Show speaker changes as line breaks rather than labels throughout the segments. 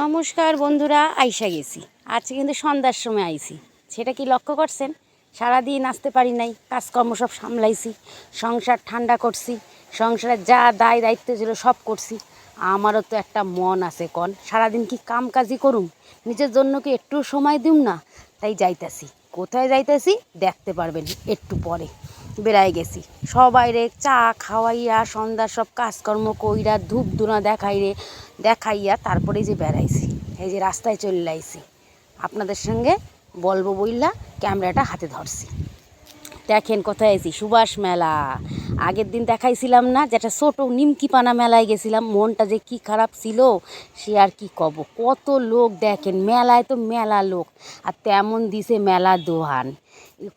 নমস্কার বন্ধুরা, আইসা গেছি। আজকে কিন্তু সন্ধ্যার সময় আইছি। সেটা কি লক্ষ্য করছেন? সারাদিন আসতে পারি নাই, কাজকর্ম সব সামলাইছি, সংসার ঠান্ডা করছি, সংসারের যা দায় দায়িত্ব ছিল সব করছি। আমারও তো একটা মন আছে, কন সারাদিন কি কাম কাজই করুম, নিজের জন্য কি একটু সময় দিম না? তাই যাইতাছি। কোথায় যাইতাছি দেখতে পারবেন একটু পরে। বেড়াই গেছি সবাই রে চা খাওয়াইয়া, সন্ধ্যার সব কাজকর্ম কইরা, ধূপ ধুনা দেখাইয়া তারপরে যে বেড়াইছি। এই যে রাস্তায় চলে আইছি, আপনাদের সঙ্গে বলবো বইলা ক্যামেরাটা হাতে ধরছি। দেখেন কোথায় আছি, সুভাষ মেলা। আগের দিন দেখাইছিলাম না, যেটা ছোটো নিমকিপানা মেলায় গেছিলাম, মনটা যে কি খারাপ ছিল সে আর কি কব। কত লোক দেখেন, মেলায় তো মেলা লোক, আর তেমন দিছে মেলা দোহান।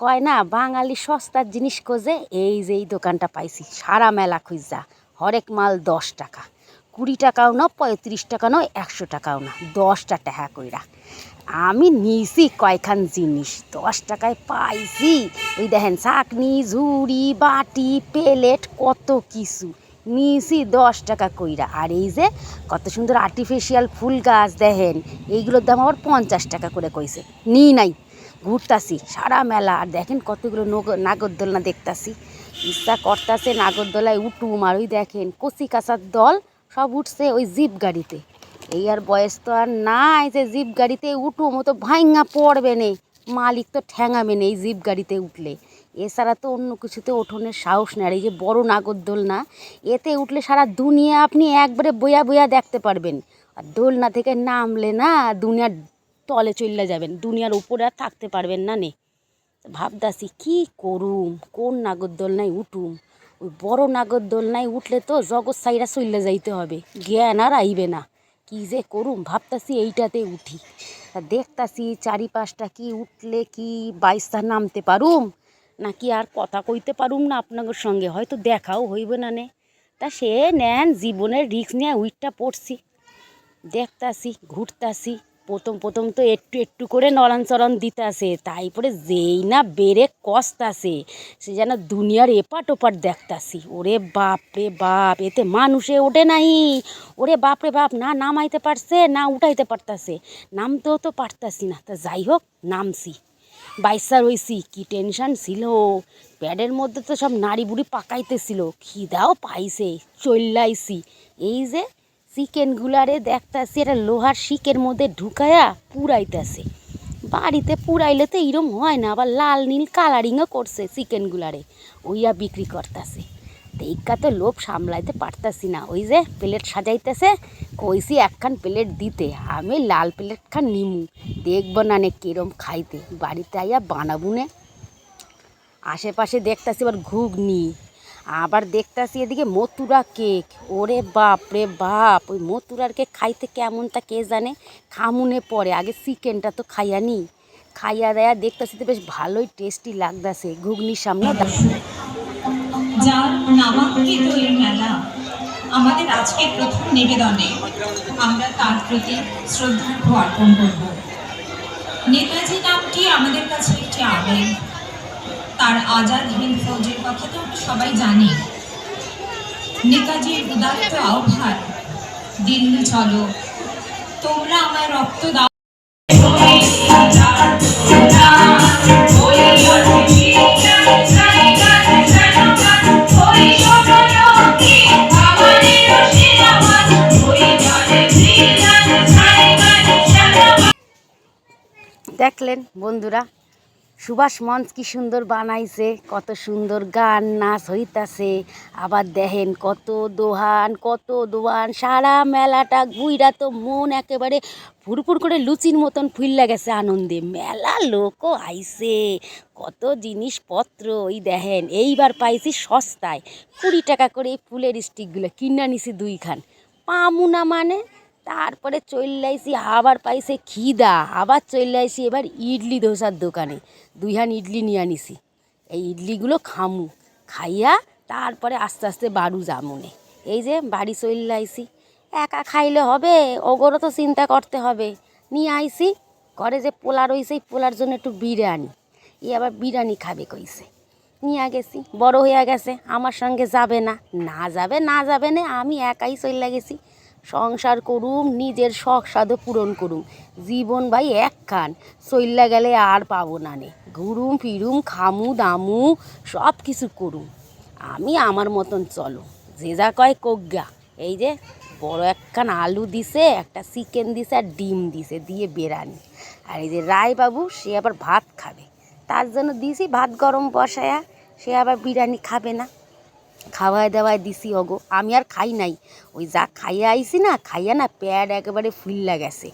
কয় না বাঙালি সস্তার জিনিস খোঁজে, এই যে এই দোকানটা পাইছি। সারা মেলা খুঁজা হরেক মাল 10 টাকা, 20 টাকাও না, 35 টাকা নয়, 100 টাকাও না, 10টা টাকা কইরা। আমি নিয়েছি কয়খান জিনিস, 10 টাকায় পাইছি। ওই দেখেন চাকনি, ঝুড়ি, বাটি, প্লেট, কত কিছু নিয়েছি 10 টাকা কইরা। আর এই যে কত সুন্দর আর্টিফিশিয়াল ফুল গাছ দেখেন, এইগুলোর দাম আবার 50 টাকা করে কইছে। নিই নাই, ঘুরতাছি সারা মেলা। আর দেখেন কতগুলো নাগরদোলনা দেখতাছি, ইচ্ছা করতাছে নাগরদোলায় উঠুম। আর ওই দেখেন কচি কাঁচার দল সব উঠছে ওই জিপ গাড়িতে। এই আর বয়স তো আর নাই যে জিপ গাড়িতে উঠুম, ও তো ভাইঙ্গা পড়বে নে, মালিক তো ঠ্যাঙাবে না এই জিপ গাড়িতে উঠলে। এছাড়া তো অন্য কিছুতে ওঠনের সাহস নেই। আর এই যে বড় নাগরদোলনা, এতে উঠলে সারা দুনিয়া আপনি একবারে বইয়া বইয়া দেখতে পারবেন। আর দোলনা থেকে নামলে না দুনিয়ার তলে চলে যাবেন, দুনিয়ার উপরে আর থাকতে পারবেন না নে। ভাবতাছি কি করুম, কোন নাগরদোলনায় উঠুম। ওই বড় নাগরদোলনায় উঠলে তো জগৎ সাইরা চলে যাইতে হবে, জ্ঞান আর আইবে না। কি যে করুম, ভাবতাছি এইটাতে উঠি। তা দেখতাছি চারিপাশটা কি উঠলে কি বাইসা নামতে পারুম, নাকি আর কথা কইতে পারুম না আপনাদের সঙ্গে, হয়তো দেখাও হইবে না নে। তা সে নেন জীবনের রিস্ক নিয়ে উইটটা পড়ছি। দেখতাছি ঘুরতাছি, প্রথম তো একটু একটু করে নড়ানচড়ান দিতেছে, তাইপরে যেই না বেড়ে কষতাছে, সে যেন দুনিয়ার এপাট ওপাট দেখতাছি। ওরে বাপ রে বাপ, এতে মানুষে ওঠে নাই। ওরে বাপ রে বাপ, না নামাইতে পারছে না উঠাইতে পারতাছে, নামতেও তো পারতাছি না। তা যাই হোক, নামছি, বাইসা রইছি। কি টেনশন ছিল, প্যাডের মধ্যে তো সব নাড়ি বুড়ি পাকাইতেছিল, খিদাও পাইছে, চল্লাইছি। এই যে চিকেনগুলারে দেখতাছি এটা লোহার শিকের মধ্যে ঢুকায়া পুরাইতেছে। বাড়িতে পুরাইলে তো এরম হয় না, আবার লাল নীল কালারিংও করছে চিকেনগুলারে, ওইয়া বিক্রি করতেছে। দেখা তো লোভ সামলাইতে পারতাছি না। ওই যে প্লেট সাজাইতেছে, কইছি একখান প্লেট দিতে, আমি লাল প্লেট খান নিমু, দেখবো না নে কিরম খাইতে, বাড়িতে আইয়া বানাবো নে। আশেপাশে দেখতাছি আবার ঘুগনি, আবার দেখতাছি এদিকে মথুরা কেক। ওরে বাপ রে বাপ, ওই মথুরার কেক খাইতে কেমন তা কে জানে, খামুনে পরে আগে চিকেনটা তো খাইয়া নি। খাইয়া দেয়া দেখতাছি তো বেশ ভালোই টেস্টি লাগতাছে ঘুগনির সামনে।
যার নামাঙ্কিত এই মেলা, আমাদের আজকের প্রথম নিবেদনে আমরা তার প্রতি শ্রদ্ধার্ঘ্য অর্পণ করব। নেতাজি নামটি আমাদের কাছে একটি আবেগ। তার আজাদ হিন্দ ফৌজের কথা তো আমরা সবাই জানি। নেতাজির উদাত্ত আহ্বান, দিল্লি চলো, তোমরা আমায় রক্ত দাও।
দেখলেন বন্ধুরা, সুভাষ মঞ্চ কি সুন্দর বানাইছে, কত সুন্দর গান নাচ হইতাছে। আবার দেখেন কত দোহান, সারা মেলাটা ঘুইরা তো মন একেবারে ফুরফুর করে লুচির মতন ফুইল্লা গেছে আনন্দে। মেলা লোকও আইছে, কত জিনিসপত্র। ওই দেখেন এইবার পাইছি সস্তায় 20 টাকা করে এই ফুলের স্টিকগুলো কিনা নিছি 2খান, পামু না মানে। তারপরে চলে আইসি, আবার পাইছে খিদা, আবার চলে আইসি এবার ইডলি ধোসার দোকানে, 2খান ইডলি নিয়ে আনিছি। এই ইডলিগুলো খামু, খাইয়া তারপরে আস্তে আস্তে বাড়ু জামুনে। এই যে বাড়ি চলে আইসি, একা খাইলে হবে, ওগরও তো চিন্তা করতে হবে। নিয়ে আইসি ঘরে যে পোলা রয়েছে, এই পোলার জন্য একটু বিরিয়ানি, আবার বিরিয়ানি খাবে কইছে। নিয়ে গেছি, বড় হয়ে গেছে, আমার সঙ্গে যাবে না, না যাবে না, আমি একাই চলে গেছি। সংসার করুম, নিজের শখ সাধও পূরণ করুম। জীবন ভাই একখান, চইল্লা গেলে আর পাবো না নে। ঘুরুম ফিরুম, খামু দামু, সব কিছু করুম। আমি আমার মতন চলো, যে যা কয় কোগ্গা। এই যে বড় একখান আলু দিছে, একটা চিকেন দিছে আর ডিম দিছে, দিয়ে বেরানি। আর এই যে রায়বাবু, সে আবার ভাত খাবে, তার জন্য দিয়েছি ভাত গরম বসায়া। সে আবার বিরিয়ানি খাবে না, খাওয়ায় দাওয়ায় দিছি অগো। আমি আর খাই নাই, ওই যা খাইয়া আইছি না, খাইয়া না প্যাড একেবারে ফুললা গেছে।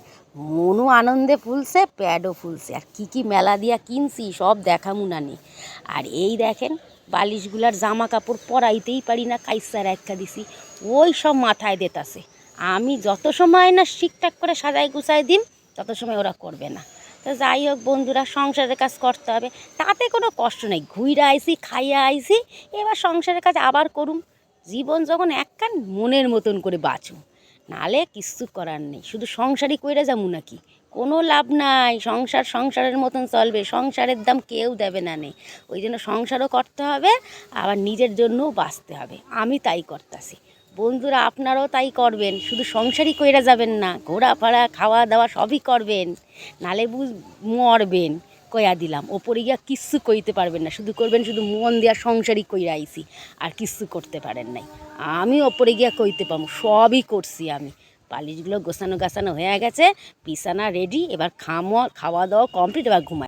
মনও আনন্দে ফুলছে, প্যাডও ফুলছে। আর কি কি মেলা দিয়া কিনছি সব দেখামু না নি। আর এই দেখেন বালিশগুলার জামা কাপড় পরাইতেই পারি না, কাইসার একটা দিছি, ওই সব মাথায় দিতাছে। আমি যত সময় না ঠিকঠাক করে সাজাই গুছাই দিন, তত সময় ওরা করবে না। তো যাই হোক বন্ধুরা, সংসারের কাজ করতে হবে, তাতে কোনো কষ্ট নেই। ঘুইরা আইছি, খাইয়া আইছি, এবার সংসারের কাজ আবার করুম। জীবন যখন একখান, মনের মতন করে বাঁচুম, নালে কিচ্ছু করার নেই। শুধু সংসারই কইরা যাবো নাকি? কোনো লাভ নাই। সংসার সংসারের মতন চলবে, সংসারের দাম কেউ দেবে না নে। ওই জন্য সংসারও করতে হবে, আবার নিজের জন্যও বাঁচতে হবে। আমি তাই করতাছি। বন্ধুরা, আপনারাও তাই করবেন, শুধু সংসারই কইরা যাবেন না, ঘোরাফেরা খাওয়া দাওয়া সবই করবেন, নালে মরবেন। কয়া দিলাম, ওপরে গিয়া কিচ্ছু কইতে পারবেন না, শুধু করবেন শুধু মন দেওয়া সংসারই কইরা আইছি, আর কিচ্ছু করতে পারেন নাই। আমি ওপরে গিয়া কইতে পারবো, সবই করছি আমি। বালিশগুলো গোছানো গাছানো হয়ে গেছে, বিছানা রেডি, এবার খাওয়া দাওয়া কমপ্লিট, এবার ঘুমাই।